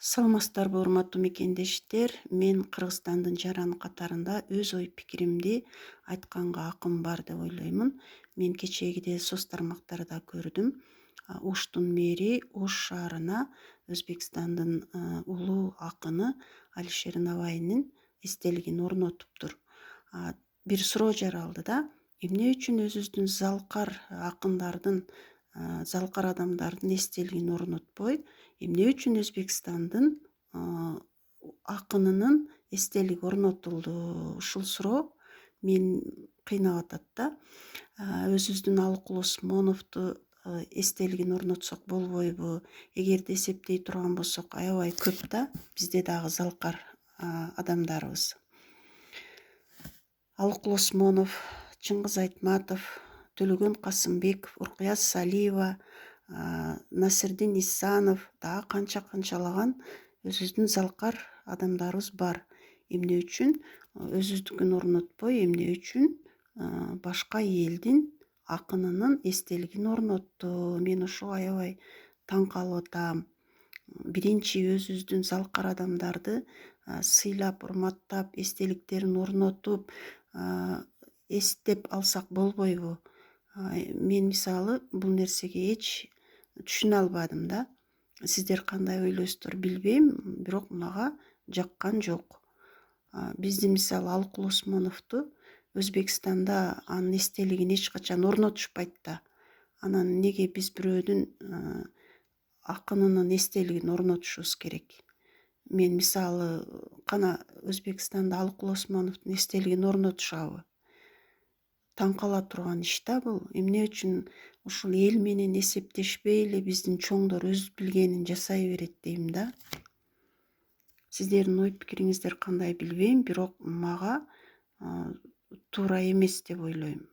Саламатсыздарбы, урматтуу мекендештер. Мен Кыргызстандын жаран катарында өз ой пикиримди айтканга акым бар деп ойлоймун. Мен кечээгиде соц тармактарда көрдүм. Оштун мэри Ош шаарына Өзбекстандын улуу акыны Алишер Навайнин эстелигин орнотуптур. Бир суроо жаралды да, эмне үчүн өзүбүздүн залкар акындардын, залкар адамдардын эстелигин орнотпой, эмне үчүн Өзбекстандын акынынын эстелиги орнотулду? Ушул суроо мени кыйнап атат да. Өзүбүздүн Алык Уулу Осмоновду эстелигин орнотсок болбойбу? Эгерде эсептей турган болсок, аябай көп да, бизде дагы залкар адамдарыбыз. Алык Уулу Осмонов, Чыңгыз Айтматов, Төлөгөн Касымбеков, Уркуя Салиева, Насирдин Исанов, дагы канчалаган өзүбүздүн залкар адамдарыбыз бар. Эмне үчүн өзүбүздүкүн орнотпой, эмне үчүн башка элдин акынынын эстелигин орнотту? Мен ошого аябай таң калып атам. Биринчи өзүбүздүн залкар адамдарды сыйлап, урматтап, эстеликтерин орнотуп, эстеп алсак болбойбу? Мен мисалы бул нерсеге эч түшүнө албадым да. Сиздер кандай ойлойсуздар билбейм, бирок мага жаккан жок. Биздин мисалы Алык Уулу Осмоновду Өзбекстанда анын эстелигин эч качан орнотушпайт да. Анан неге биз бирөөдүн акынынын эстелигин орнотушубуз керек? Мен мисалы кана Өзбекстанда Алык Уулу Осмоновдун эстелигин орнотушабы? Таң кала турган иш да бул. Эмне үчүн ушул эл менен эсептешпей эле биздин чоңдор өз билгенин жасай берет дейм да. Сиздердин ой пикириңиздер кандай билбейм, бирок мага туура эмес деп ойлойм.